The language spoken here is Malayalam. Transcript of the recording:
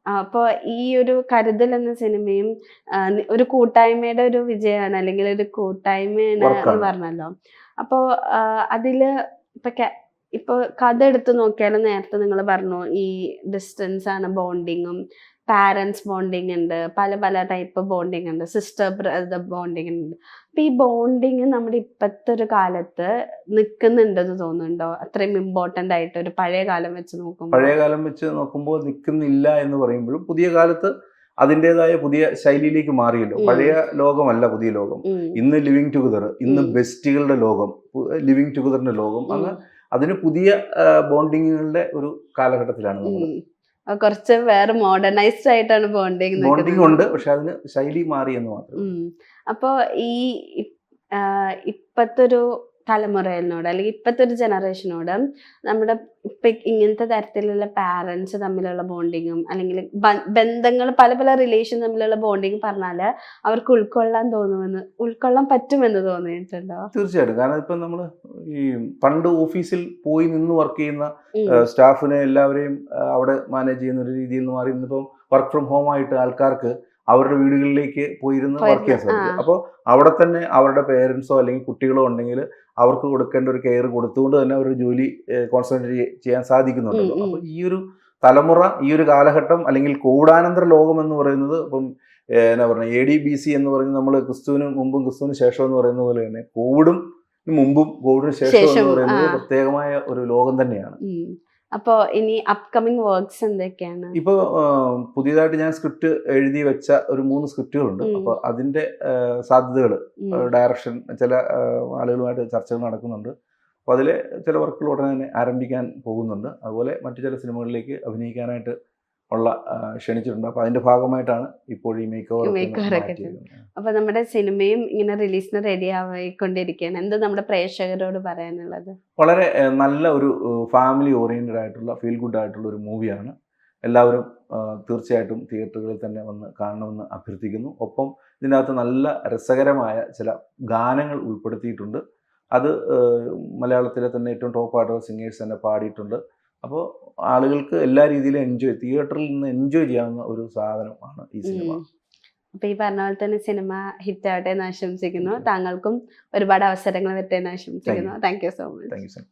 അപ്പൊ ഈ ഒരു കരുതൽ എന്ന സിനിമയും ഒരു കൂട്ടായ്മയുടെ ഒരു വിജയമാണ്, അല്ലെങ്കിൽ ഒരു കൂട്ടായ്മയാണ് എന്ന് പറഞ്ഞല്ലോ. അപ്പോ അതില് ഇപ്പൊ ഇപ്പൊ കഥ എടുത്ത് നോക്കിയാലും നേരത്തെ നിങ്ങൾ പറഞ്ഞു ഈ ഡിസ്റ്റൻസ് ആണ് ബോണ്ടിങ്ങും, പാരന്റ്സ് ബോണ്ടിങ് ഉണ്ട്, പല പല ടൈപ്പ് ബോണ്ടിങ് ഉണ്ട്, സിസ്റ്റർ ബ്രദർ ബോണ്ടിങ് ഉണ്ട്. അപ്പൊ ഈ ബോണ്ടിങ് നമ്മുടെ ഇപ്പോഴത്തെ ഒരു കാലത്ത് നിൽക്കുന്നുണ്ടെന്ന് തോന്നുന്നുണ്ടോ? അത്രയും ഇമ്പോർട്ടന്റ് ആയിട്ട് ഒരു പഴയ കാലം വെച്ച് നോക്കുമ്പോൾ നിൽക്കുന്നില്ല എന്ന് പറയുമ്പോഴും പുതിയ കാലത്ത് അതിൻ്റെതായ പുതിയ ശൈലിയിലേക്ക് മാറിയല്ലോ. പഴയ ലോകമല്ല പുതിയ ലോകം. ഇന്ന് ലിവിങ് ടുഗദർ, ഇന്ന് ബെസ്റ്റുകളുടെ ലോകം, ലിവിങ് ടുഗദറിന്റെ ലോകം, അങ്ങനെ അതിന് പുതിയ ബോണ്ടിങ്ങുകളുടെ ഒരു കാലഘട്ടത്തിലാണ് നമ്മൾ. കുറച്ച് വേറെ മോഡേണൈസ്ഡ് ആയിട്ടാണ് ബോണ്ടിങ് ഉണ്ട്, പക്ഷെ അതിന് ശൈലി മാറി എന്ന് മാത്രം. അപ്പോ ഈ ഇപ്പത്തെ ഒരു തലമുറയിനോട് അല്ലെങ്കിൽ ഇപ്പത്തെ ഒരു ജനറേഷനോട് നമ്മുടെ ഇപ്പൊ ഇങ്ങനത്തെ തരത്തിലുള്ള പാരന്റ്സ് തമ്മിലുള്ള ബോണ്ടിങ്ങും അല്ലെങ്കിൽ ബന്ധങ്ങൾ, പല പല റിലേഷൻ തമ്മിലുള്ള ബോണ്ടിങ് പറഞ്ഞാല് അവർക്ക് ഉൾക്കൊള്ളാൻ പറ്റുമെന്ന് തോന്നിയിട്ടുണ്ടോ? തീർച്ചയായിട്ടും. കാരണം ഇപ്പൊ നമ്മള് ഈ പണ്ട് ഓഫീസിൽ പോയി നിന്ന് വർക്ക് ചെയ്യുന്ന സ്റ്റാഫിനെ എല്ലാവരെയും അവിടെ മാനേജ് ചെയ്യുന്ന ഒരു രീതിയിൽ നിന്ന് മാറി ഇന്നിപ്പം വർക്ക് ഫ്രം ഹോം ആയിട്ട് ആൾക്കാർക്ക് അവരുടെ വീടുകളിലേക്ക് പോയിരുന്ന് വർക്ക് ചെയ്യാൻ സാധിക്കും. അപ്പോൾ അവിടെ തന്നെ അവരുടെ പേരൻസോ അല്ലെങ്കിൽ കുട്ടികളോ ഉണ്ടെങ്കിൽ അവർക്ക് കൊടുക്കേണ്ട ഒരു കെയർ കൊടുത്തുകൊണ്ട് തന്നെ അവരുടെ ജോലി കോൺസെൻട്രേറ്റ് ചെയ്യാൻ സാധിക്കുന്നുണ്ടല്ലോ. അപ്പോൾ ഈ ഒരു തലമുറ, ഈ ഒരു കാലഘട്ടം, അല്ലെങ്കിൽ കോവിഡാനന്തര ലോകം എന്ന് പറയുന്നത്, ഇപ്പം എന്നാ പറയുക, ADBC എന്ന് പറയുന്നത് നമ്മൾ ക്രിസ്തുവിന് മുമ്പും ക്രിസ്തുവിന് ശേഷം എന്ന് പറയുന്ന പോലെ തന്നെ കോവിഡും മുമ്പും കോവിഡിന് ശേഷം എന്ന് പറയുന്നത് പ്രത്യേകമായ ഒരു ലോകം തന്നെയാണ്. അപ്പോ ഇനി അപ്കമിങ് വർക്ക്സ് എന്തൊക്കെയാണ്? ഇപ്പൊ പുതിയതായിട്ട് ഞാൻ സ്ക്രിപ്റ്റ് എഴുതി വെച്ച ഒരു 3 സ്ക്രിപ്റ്റുകളുണ്ട്. അപ്പൊ അതിന്റെ സാധ്യതകൾ, ഡയറക്ഷൻ, ചില ആളുകളുമായിട്ട് ചർച്ചകൾ നടക്കുന്നുണ്ട്. അപ്പൊ അതിലെ ചില വർക്കുകൾ ഉടനെ തന്നെ ആരംഭിക്കാൻ പോകുന്നുണ്ട്. അതുപോലെ മറ്റു ചില സിനിമകളിലേക്ക് അഭിനയിക്കാനായിട്ട് ഉള്ള ക്ഷണിച്ചിട്ടുണ്ട്. അപ്പൊ അതിന്റെ ഭാഗമായിട്ടാണ് ഇപ്പോൾ ഈ മേക്ക് ഓവർ. അപ്പൊ നമ്മുടെ സിനിമയും ഇങ്ങനെ റിലീസിന് റെഡി ആയിക്കൊണ്ടിരിക്കുകയാണ്. എന്ത് നമ്മുടെ പ്രേക്ഷകരോട് പറയാനുള്ളത്? വളരെ നല്ല ഒരു ഫാമിലി ഓറിയന്റഡ് ആയിട്ടുള്ള, ഫീൽ ഗുഡ് ആയിട്ടുള്ള ഒരു മൂവിയാണ്. എല്ലാവരും തീർച്ചയായിട്ടും തിയേറ്ററുകളിൽ തന്നെ വന്ന് കാണണമെന്ന് അഭ്യർത്ഥിക്കുന്നു. ഒപ്പം ഇതിനകത്ത് നല്ല രസകരമായ ചില ഗാനങ്ങൾ ഉൾപ്പെടുത്തിയിട്ടുണ്ട്. അത് മലയാളത്തിലെ തന്നെ ഏറ്റവും ടോപ്പായിട്ടുള്ള സിംഗേഴ്സ് തന്നെ പാടിയിട്ടുണ്ട്. അപ്പോൾ ആളുകൾക്ക് എല്ലാ രീതിയിലും തിയേറ്ററിൽ നിന്ന് എൻജോയ് ചെയ്യാവുന്ന ഒരു സാധനമാണ് ഈ സിനിമ. അപ്പൊ ഈ പറഞ്ഞ പോലെ തന്നെ സിനിമ ഹിറ്റ് ആവട്ടെ എന്ന് ആശംസിക്കുന്നു. താങ്കൾക്കും ഒരുപാട് അവസരങ്ങൾ വരട്ടെ എന്ന് ആശംസിക്കുന്നു. Thank you so much.